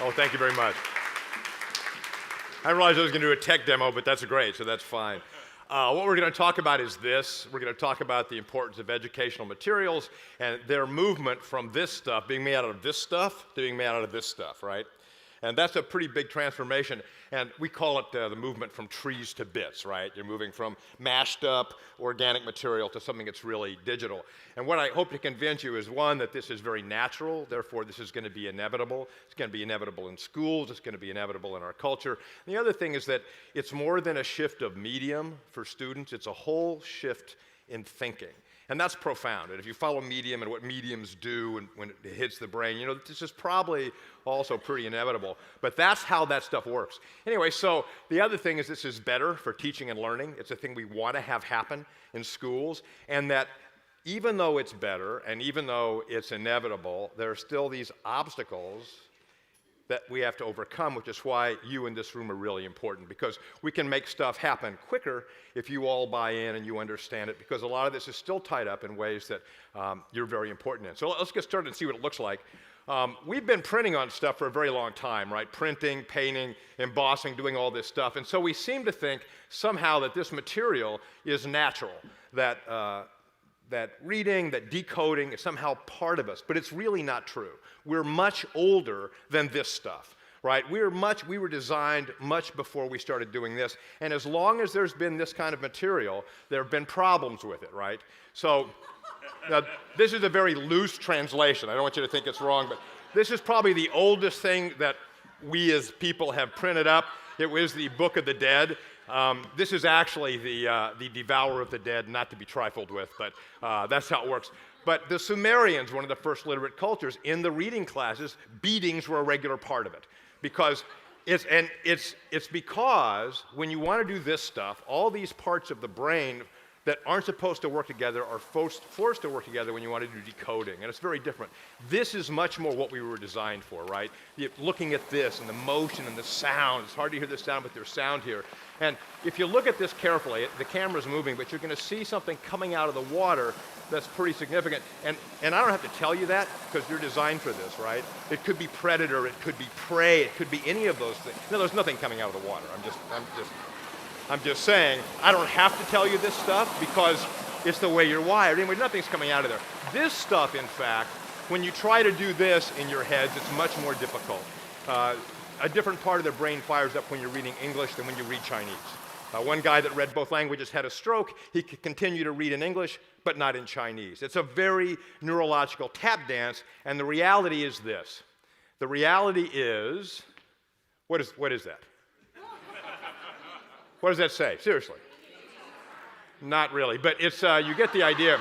Oh, thank you very much. I realized I was going to do a tech demo, but that's great, so that's fine. What we're going to talk about is this. We're going to talk about the importance of educational materials and their movement from this stuff, being made out of this stuff, to being made out of this stuff, right? And that's a pretty big transformation, and we call it the movement from trees to bits, right? You're moving from mashed up organic material to something that's really digital. And what I hope to convince you is, one, that this is very natural, therefore this is going to be inevitable. It's going to be inevitable in schools, it's going to be inevitable in our culture. And the other thing is that it's more than a shift of medium for students, it's a whole shift in thinking. And that's profound. And if you follow medium and what mediums do and when it hits the brain, you know, this is probably also pretty inevitable. But that's how that stuff works. Anyway, so the other thing is this is better for teaching and learning. It's a thing we want to have happen in schools. And that even though it's better and even though it's inevitable, there are still these obstacles that we have to overcome, which is why you in this room are really important, because we can make stuff happen quicker if you all buy in and you understand it, because a lot of this is still tied up in ways that you're very important in. So let's get started and see what it looks like. We've been printing on stuff for a very long time, right? Printing, painting, embossing, doing all this stuff. And so we seem to think somehow that this material is natural, that reading, that decoding is somehow part of us, but it's really not true. We're much older than this stuff, right? We were designed much before we started doing this, and as long as there's been this kind of material, there have been problems with it, right? So, now, this is a very loose translation. I don't want you to think it's wrong, but this is probably the oldest thing that we as people have printed up. It was the Book of the Dead. This is actually the Devourer of the Dead, not to be trifled with, but that's how it works. But the Sumerians, one of the first literate cultures, in the reading classes, beatings were a regular part of it. Because it's because when you want to do this stuff, all these parts of the brain that aren't supposed to work together are forced to work together when you want to do decoding, and it's very different. This is much more what we were designed for, right? Looking at this and the motion and the sound. It's hard to hear the sound, but there's sound here. And if you look at this carefully, the camera's moving, but you're going to see something coming out of the water that's pretty significant. And I don't have to tell you that, because you're designed for this, right? It could be predator, it could be prey, it could be any of those things. No, there's nothing coming out of the water. I'm just saying, I don't have to tell you this stuff because it's the way you're wired. Anyway, nothing's coming out of there. This stuff, in fact, when you try to do this in your heads, it's much more difficult. A different part of the brain fires up when you're reading English than when you read Chinese. One guy that read both languages had a stroke. He could continue to read in English, but not in Chinese. It's a very neurological tap dance, and the reality is this. The reality is, what is that? What does that say? Seriously. Not really, but it's, you get the idea.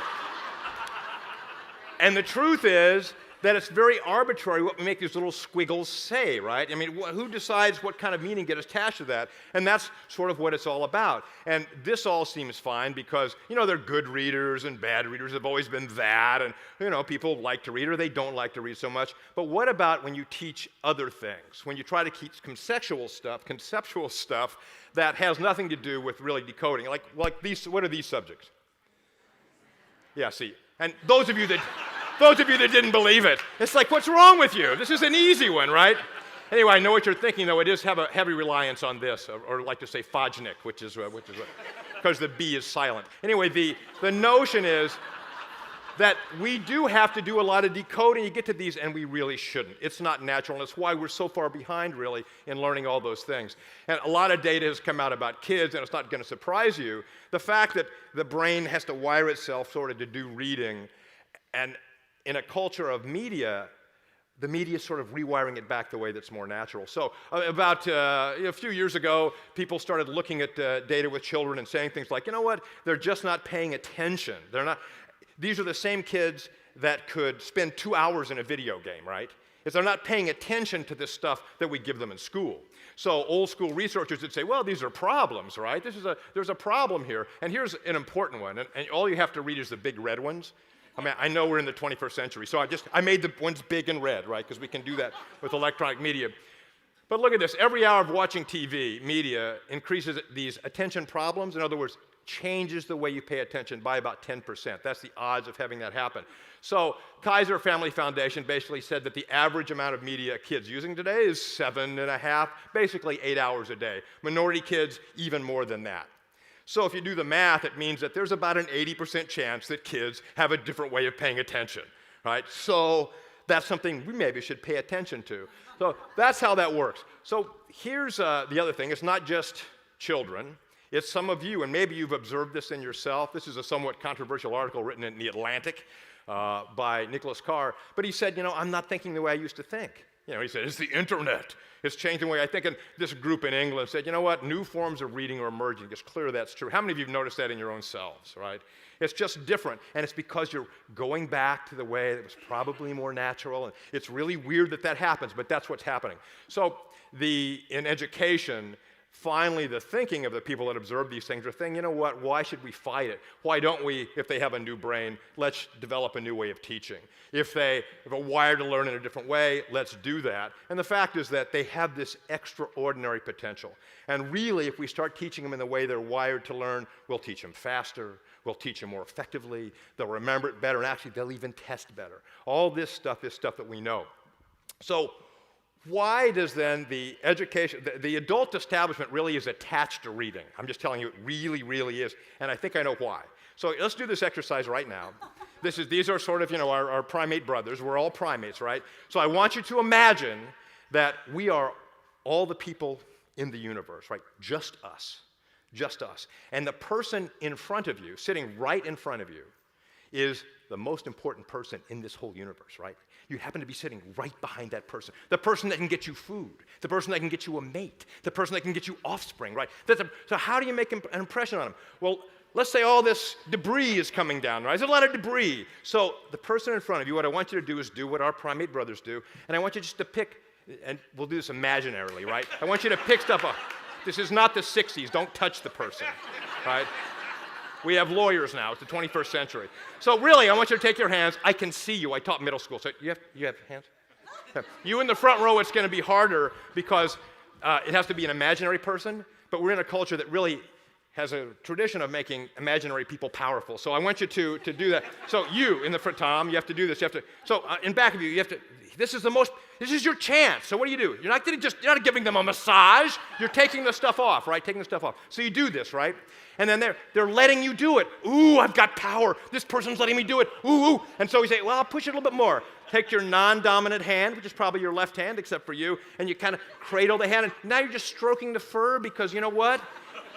And the truth is that it's very arbitrary what we make these little squiggles say, right? I mean, who decides what kind of meaning gets attached to that? And that's sort of what it's all about. And this all seems fine because, you know, there are good readers and bad readers. Have always been that. And, you know, people like to read or they don't like to read so much. But what about when you teach other things? When you try to teach conceptual stuff that has nothing to do with really decoding? Like these, what are these subjects? Yeah, see. And those of you that didn't believe it, it's like, what's wrong with you? This is an easy one, right? Anyway, I know what you're thinking, though. It is have a heavy reliance on this, or like to say phaginic, which is what, because the B is silent. Anyway, the notion is that we do have to do a lot of decoding. You get to these, and we really shouldn't. It's not natural, and it's why we're so far behind, really, in learning all those things. And a lot of data has come out about kids, and it's not going to surprise you. The fact that the brain has to wire itself sort of to do reading, and in a culture of media, the media is sort of rewiring it back the way that's more natural. So about a few years ago, people started looking at data with children and saying things like, you know what, they're just not paying attention. These are the same kids that could spend 2 hours in a video game, right? If they're not paying attention to this stuff that we give them in school. So old school researchers would say, well, these are problems, right? There's a problem here. And here's an important one. And all you have to read is the big red ones. I mean, I know we're in the 21st century, so I made the ones big and red, right? Because we can do that with electronic media. But look at this. Every hour of watching TV, media increases these attention problems. In other words, changes the way you pay attention by about 10%. That's the odds of having that happen. So Kaiser Family Foundation basically said that the average amount of media kids using today is 7.5, basically 8 hours a day. Minority kids, even more than that. So if you do the math, it means that there's about an 80% chance that kids have a different way of paying attention, right? So that's something we maybe should pay attention to. So that's how that works. So here's the other thing. It's not just children. It's some of you, and maybe you've observed this in yourself. This is a somewhat controversial article written in The Atlantic by Nicholas Carr. But he said, I'm not thinking the way I used to think. He said, it's the internet. It's changing the way I think. And this group in England said, new forms of reading are emerging. It's clear that's true. How many of you have noticed that in your own selves, right? It's just different. And it's because you're going back to the way that was probably more natural. And it's really weird that happens, but that's what's happening. So in education, finally, the thinking of the people that observe these things are thinking, why should we fight it? Why don't we, if they have a new brain, let's develop a new way of teaching. If they're wired to learn in a different way, let's do that. And the fact is that they have this extraordinary potential. And really, if we start teaching them in the way they're wired to learn, we'll teach them faster, we'll teach them more effectively, they'll remember it better, and actually they'll even test better. All this stuff is stuff that we know. So why does then the adult establishment really is attached to reading? I'm just telling you, it really, really is, and I think I know why. So let's do this exercise right now. These are sort of, our primate brothers. We're all primates, right? So I want you to imagine that we are all the people in the universe, right? Just us. Just us. And the person in front of you, sitting right in front of you, is the most important person in this whole universe, right? You happen to be sitting right behind that person. The person that can get you food, the person that can get you a mate, the person that can get you offspring, right? So how do you make an impression on them? Well, let's say all this debris is coming down, right? There's a lot of debris. So the person in front of you, what I want you to do is do what our primate brothers do, and I want you just to pick, and we'll do this imaginarily, right? I want you to pick stuff up. This is not the 60s. Don't touch the person, right? We have lawyers now. It's the 21st century. So really, I want you to take your hands. I can see you. I taught middle school. So you have hands? You in the front row, it's going to be harder because it has to be an imaginary person, but we're in a culture that really has a tradition of making imaginary people powerful. So I want you to do that. So you in the front, Tom, you have to do this. So in back of you, you have to, this is your chance. So what do? You're not giving them a massage. You're taking the stuff off, right? Taking the stuff off. So you do this, right? And then they're letting you do it. Ooh, I've got power. This person's letting me do it. Ooh, ooh. And so you say, well, I'll push it a little bit more. Take your non-dominant hand, which is probably your left hand, except for you, and you kind of cradle the hand. And now you're just stroking the fur because you know what?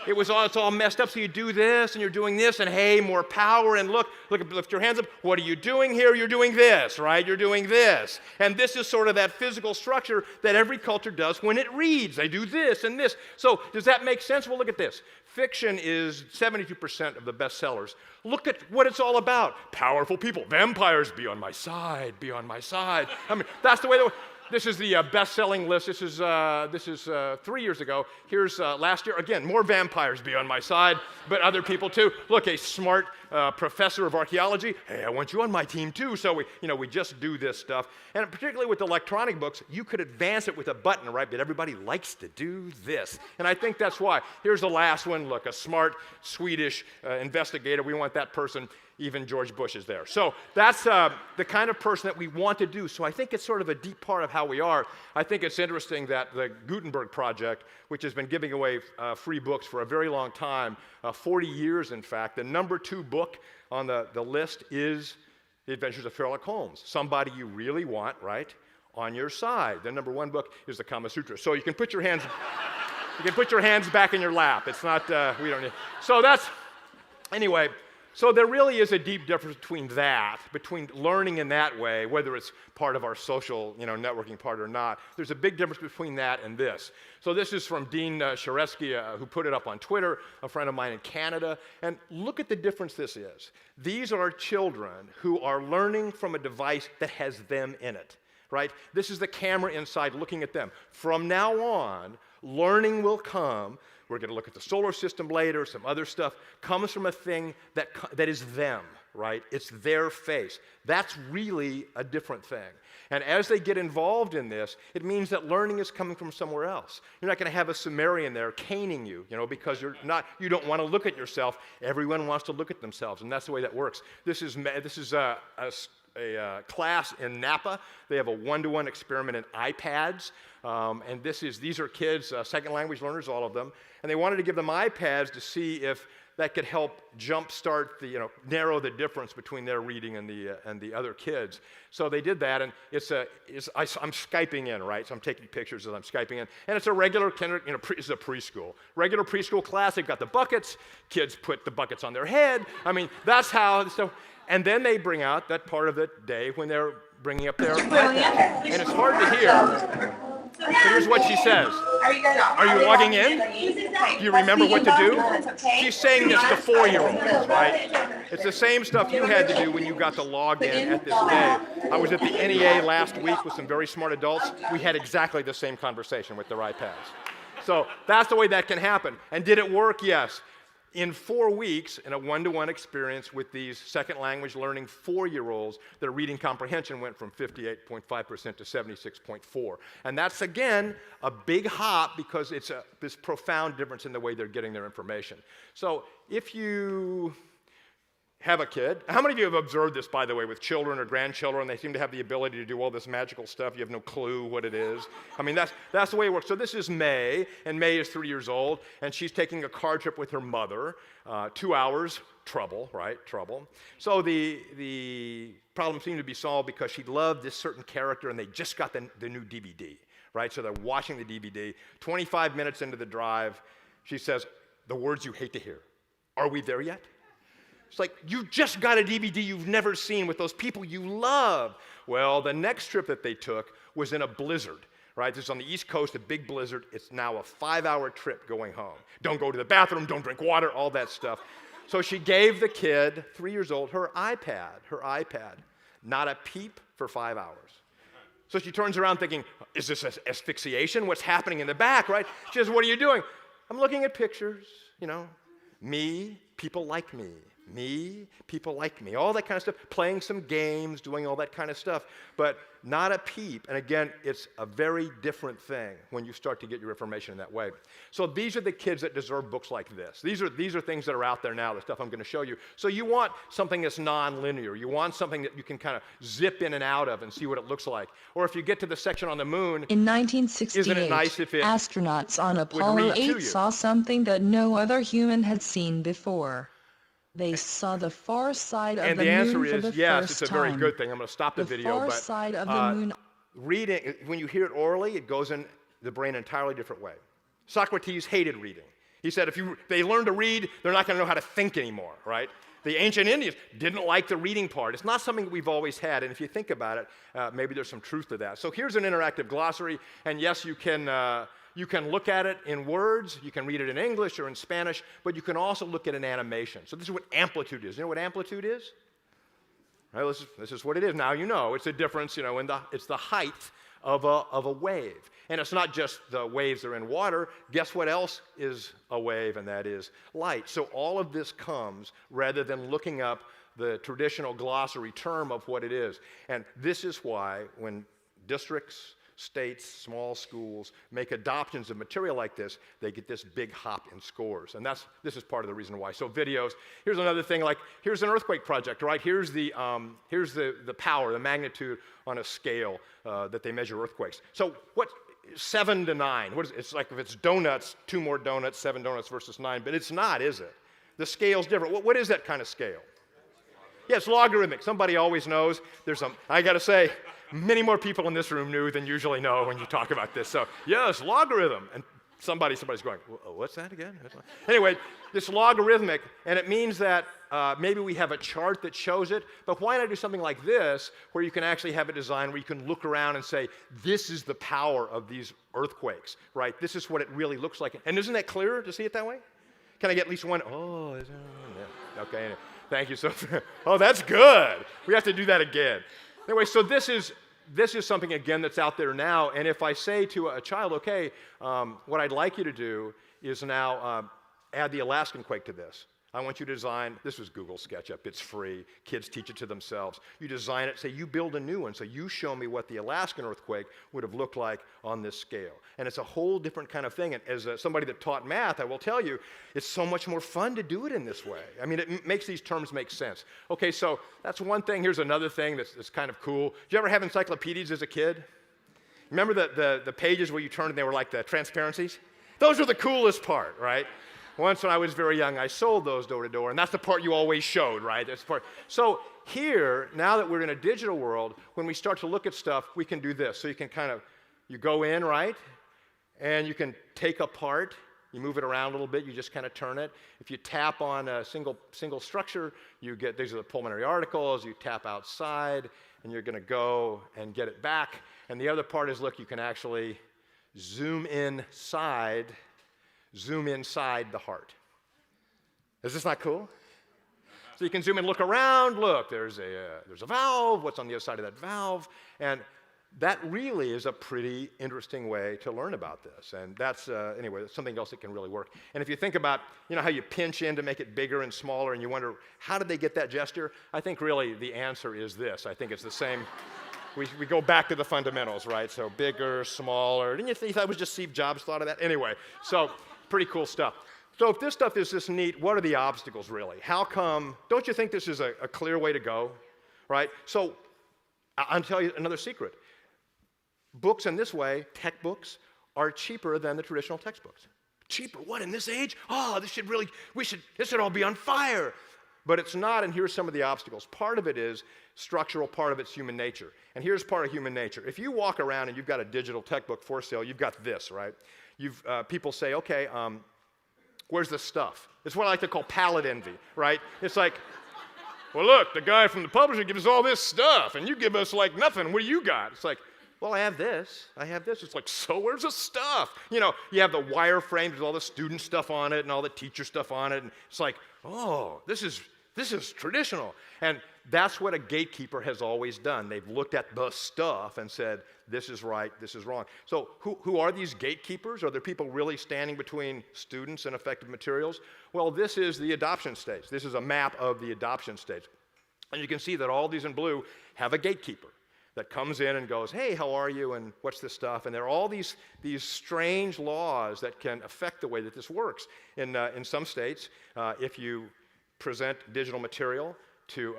It's all messed up, so you do this, and you're doing this, and hey, more power, and lift your hands up. What are you doing here? You're doing this, right? You're doing this. And this is sort of that physical structure that every culture does when it reads. They do this and this. So does that make sense? Well, look at this. Fiction is 72% of the bestsellers. Look at what it's all about. Powerful people. Vampires, be on my side, be on my side. I mean, that's the way This is the best-selling list. This is 3 years ago. Here's last year. Again, more vampires be on my side, but other people too. Look, a smart professor of archaeology. Hey, I want you on my team too. So we just do this stuff. And particularly with electronic books, you could advance it with a button, right? But everybody likes to do this. And I think that's why. Here's the last one. Look, a smart Swedish investigator. We want that person. Even George Bush is there. So that's the kind of person that we want to do. So I think it's sort of a deep part of how we are. I think it's interesting that the Gutenberg Project, which has been giving away free books for a very long time, 40 years in fact, the number 2 book on the list is The Adventures of Sherlock Holmes. Somebody you really want, right, on your side. The number 1 book is the Kama Sutra. So you can put your hands, back in your lap. It's not, we don't need. So that's, anyway. So there really is a deep difference between learning in that way, whether it's part of our social, networking part or not. There's a big difference between that and this. So this is from Dean Sharesky, who put it up on Twitter, a friend of mine in Canada. And look at the difference this is. These are children who are learning from a device that has them in it, right? This is the camera inside looking at them. From now on, learning will come. We're going to look at the solar system later, some other stuff, comes from a thing that is them, right? It's their face. That's really a different thing. And as they get involved in this, it means that learning is coming from somewhere else. You're not going to have a Sumerian there caning you, because you don't want to look at yourself. Everyone wants to look at themselves, and that's the way that works. This is a class in Napa. They have a one-to-one experiment in iPads, and these are kids, second language learners, all of them, and they wanted to give them iPads to see if that could help jumpstart narrow the difference between their reading and the other kids. So they did that, and I'm Skyping in, right? So I'm taking pictures as I'm Skyping in, and it's a regular it's a preschool, regular preschool class. They've got the buckets. Kids put the buckets on their head. I mean, that's how. So, and then they bring out that part of the day when they're bringing up their iPad, and it's hard to hear. So here's what she says. Are you logging in? Do you remember what to do? She's saying this to 4-year-olds, right? It's the same stuff you had to do when you got to log in at this day. I was at the NEA last week with some very smart adults. We had exactly the same conversation with their iPads. So that's the way that can happen. And did it work? Yes. In 4 weeks, in a one-to-one experience with these second language learning 4-year-olds, their reading comprehension went from 58.5% to 76.4%. And that's, again, a big hop because it's this profound difference in the way they're getting their information. So if you have a kid, how many of you have observed this, by the way, with children or grandchildren? They seem to have the ability to do all this magical stuff. You have no clue what it is. I mean, that's the way it works. So this is May, and May is 3 years old, and she's taking a car trip with her mother. 2 hours, trouble, right? Trouble. So the problem seemed to be solved because she loved this certain character, and they just got the new DVD, right? So they're watching the DVD. 25 minutes into the drive, she says, "The words you hate to hear. Are we there yet?" It's like, you just got a DVD you've never seen with those people you love. Well, the next trip that they took was in a blizzard, right? This is on the East Coast, a big blizzard. It's now a 5-hour trip going home. Don't go to the bathroom, don't drink water, all that stuff. So she gave the kid, 3 years old, her iPad. Not a peep for 5 hours. So she turns around thinking, is this asphyxiation? What's happening in the back, right? She says, what are you doing? I'm looking at pictures, me, people like me. Me, people like me, all that kind of stuff, playing some games, doing all that kind of stuff, but not a peep. And again, it's a very different thing when you start to get your information in that way. So these are the kids that deserve books like this. These are things that are out there now, the stuff I'm going to show you. So you want something that's non-linear. You want something that you can kind of zip in and out of and see what it looks like. Or if you get to the section on the moon, in 1968, isn't it nice if it astronauts on Apollo 8 saw something that no other human had seen before. They saw the far side of the moon for the first time. And the answer is yes, it's a very good thing. I'm going to stop the video. The far side of the moon. Reading, when you hear it orally, it goes in the brain an entirely different way. Socrates hated reading. He said if they learn to read, they're not going to know how to think anymore, right? The ancient Indians didn't like the reading part. It's not something that we've always had, and if you think about it, maybe there's some truth to that. So here's an interactive glossary, and yes, you can look at it in words, you can read it in English or in Spanish, but you can also look at an animation. So this is what amplitude is. You know what amplitude is? Right, this is what it is. Now you know. It's a difference, it's the height of a wave. And it's not just the waves that are in water. Guess what else is a wave, and that is light. So all of this comes rather than looking up the traditional glossary term of what it is. And this is why when districts, states, small schools make adoptions of material like this, they get this big hop in scores. And this is part of the reason why. So videos, here's another thing, like here's an earthquake project, right? Here's the power, the magnitude on a scale that they measure earthquakes. So 7 to 9, it's like if it's donuts, 2 more donuts, 7 donuts versus 9, but it's not, is it? The scale's different. What is that kind of scale? Yeah, it's logarithmic. Somebody always knows. I got to say, many more people in this room knew than usually know when you talk about this. So, yes, logarithm. And somebody's going, what's that again? Anyway, it's logarithmic, and it means that maybe we have a chart that shows it, but why not do something like this, where you can actually have a design where you can look around and say, this is the power of these earthquakes, right? This is what it really looks like. And isn't that clearer to see it that way? Can I get at least one? Oh, yeah. Okay. Thank you. So, oh, that's good. We have to do that again. Anyway, so this is something, again, that's out there now. And if I say to a child, okay, what I'd like you to do is now add the Alaskan quake to this. I want you to design, this was Google SketchUp, it's free, kids teach it to themselves. You design it, say you build a new one, so you show me what the Alaskan earthquake would have looked like on this scale. And it's a whole different kind of thing, and as somebody that taught math, I will tell you, it's so much more fun to do it in this way. I mean, it makes these terms make sense. Okay, so that's one thing. Here's another thing that's kind of cool. Did you ever have encyclopedias as a kid? Remember the pages where you turned and they were like the transparencies? Those are the coolest part, right? Once when I was very young, I sold those door to door, and that's the part you always showed, right? That's the part. So here, now that we're in a digital world, when we start to look at stuff, we can do this. So you can you go in, right? And you can take apart, you move it around a little bit, you just kind of turn it. If you tap on a single structure, you get, these are the pulmonary articles, you tap outside, and you're gonna go and get it back. And the other part is, look, you can actually zoom inside the heart. Is this not cool? So you can zoom in, look around, look, there's a valve, what's on the other side of that valve, and that really is a pretty interesting way to learn about this. And that's, anyway, that's something else that can really work. And if you think about, you know, how you pinch in to make it bigger and smaller, and you wonder, how did they get that gesture? I think really the answer is this. I think it's the same. We go back to the fundamentals, right? So bigger, smaller. Didn't you think that was just Steve Jobs thought of that? Anyway, so pretty cool stuff. So if this stuff is this neat, what are the obstacles really? How come, don't you think this is a clear way to go, right? So I'll tell you another secret. Books in this way, tech books, are cheaper than the traditional textbooks. Cheaper, what, in this age? Oh, this should all be on fire. But it's not, and here's some of the obstacles. Part of it is structural, part of it's human nature. And here's part of human nature. If you walk around and you've got a digital tech book for sale, you've got this, right? People say, okay, where's the stuff? It's what I like to call palette envy, right? It's like, well, look, the guy from the publisher gives us all this stuff, and you give us like nothing. What do you got? It's like, well, I have this. It's like, so where's the stuff? You know, you have the wireframe, there's all the student stuff on it and all the teacher stuff on it, and it's like, oh, this is traditional. And that's what a gatekeeper has always done. They've looked at the stuff and said, this is right, this is wrong. So who are these gatekeepers? Are there people really standing between students and effective materials? Well, this is the adoption stage. This is a map of the adoption stage. And you can see that all these in blue have a gatekeeper that comes in and goes, hey, how are you, and what's this stuff? And there are all these strange laws that can affect the way that this works. In some states, if you present digital material to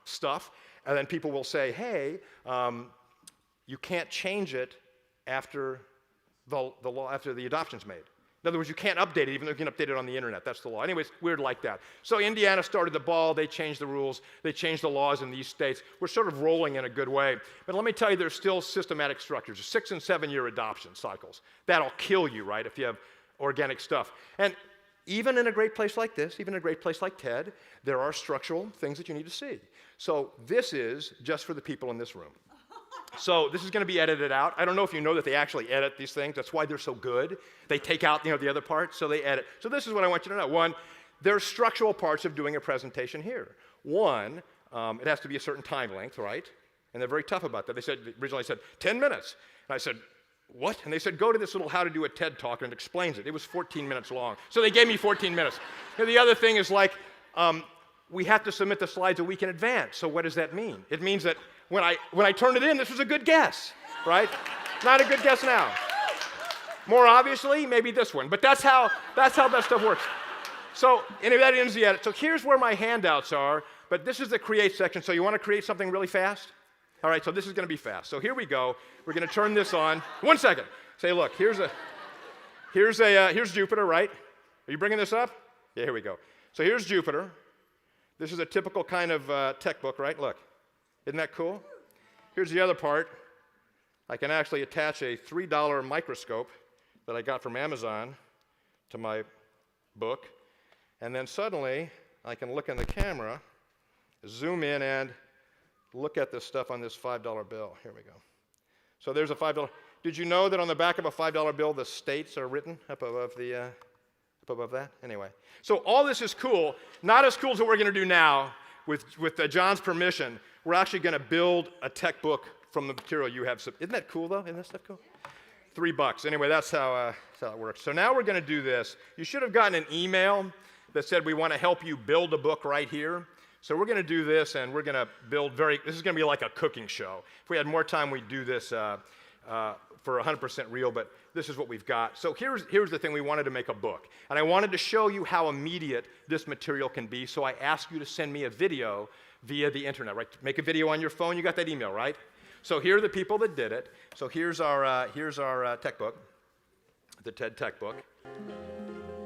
stuff, and then people will say, hey, you can't change it after after the adoption's made. In other words, you can't update it, even though you can update it on the internet. That's the law. Anyways, weird like that. So Indiana started the ball. They changed the rules. They changed the laws in these states. We're sort of rolling in a good way. But let me tell you, there's still systematic structures. 6- and 7-year adoption cycles. That'll kill you, right, if you have organic stuff. And even in a great place like this, even in a great place like TED, there are structural things that you need to see. So this is just for the people in this room. So this is going to be edited out. I don't know if you know that they actually edit these things. That's why they're so good. They take out, the other parts, so they edit. So this is what I want you to know. One, there's structural parts of doing a presentation here. One, it has to be a certain time length, right? And they're very tough about that. They originally said 10 minutes. And I said, what? And they said, go to this little how to do a TED Talk, and it explains it. It was 14 minutes long. So they gave me 14 minutes. And the other thing is like, we have to submit the slides a week in advance. So what does that mean? It means that when I turned it in, this was a good guess, right? Not a good guess now. More obviously, maybe this one. But that's how that stuff works. So anyway, that ends the edit. So here's where my handouts are. But this is the create section. So you want to create something really fast? All right, so this is going to be fast. So here we go. We're going to turn this on. 1 second. Say, look, here's Jupiter, right? Are you bringing this up? Yeah, here we go. So here's Jupiter. This is a typical kind of tech book, right? Look, isn't that cool? Here's the other part. I can actually attach a $3 microscope that I got from Amazon to my book, and then suddenly I can look in the camera, zoom in, and look at this stuff on this $5 bill. Here we go. So there's a $5. Did you know that on the back of a $5 bill, the states are written up above that? Anyway. So all this is cool. Not as cool as what we're going to do now. With John's permission, we're actually going to build a tech book from the material you have. Isn't that cool, though? Isn't that stuff cool? $3. Anyway, that's how it works. So now we're going to do this. You should have gotten an email that said we want to help you build a book right here. So we're going to do this, and we're going to build this is going to be like a cooking show. If we had more time, we'd do this for 100% real, but this is what we've got. So here's the thing. We wanted to make a book, and I wanted to show you how immediate this material can be, so I asked you to send me a video via the internet, right? Make a video on your phone. You got that email, right? So here are the people that did it. So here's our tech book, the TED Tech book.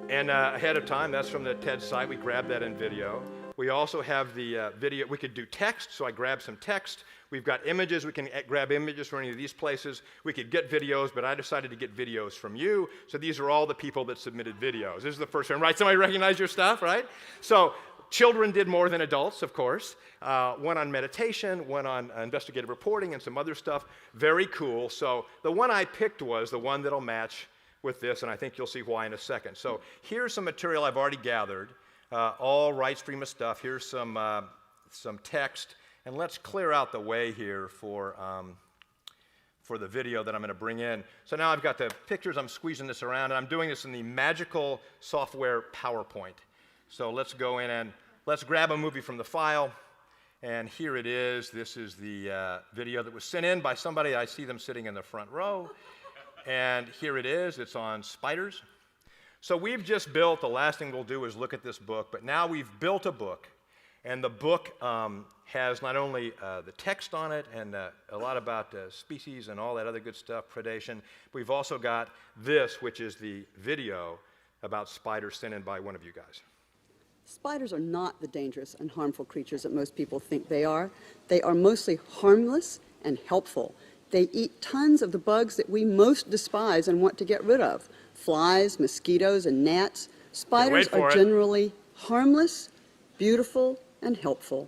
And ahead of time, that's from the TED site. We grabbed that in video. We also have the video. We could do text, so I grabbed some text. We've got images. We can grab images from any of these places. We could get videos, but I decided to get videos from you. So these are all the people that submitted videos. This is the first one, right? Somebody recognize your stuff, right? So children did more than adults, of course. One on meditation, one on investigative reporting, and some other stuff. Very cool. So the one I picked was the one that'll match with this, and I think you'll see why in a second. So here's some material I've already gathered, all right stream of stuff. Here's some text, and let's clear out the way here for the video that I'm going to bring in. So now I've got the pictures. I'm squeezing this around, and I'm doing this in the magical software PowerPoint. So let's go in and let's grab a movie from the file, and here it is. This is the video that was sent in by somebody. I see them sitting in the front row. And here it is. It's on spiders. So we've just built, the last thing we'll do is look at this book, but now we've built a book, and the book has not only the text on it and a lot about species and all that other good stuff, predation, but we've also got this, which is the video about spiders sent in by one of you guys. Spiders are not the dangerous and harmful creatures that most people think they are. They are mostly harmless and helpful. They eat tons of the bugs that we most despise and want to get rid of. Flies, mosquitoes, and gnats. Spiders are generally harmless, beautiful, and helpful.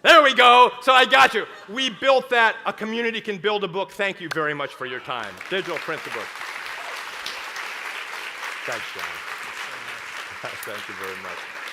There we go. So I got you. We built that. A community can build a book. Thank you very much for your time. Digital print the book. Thanks, John. Thank you very much.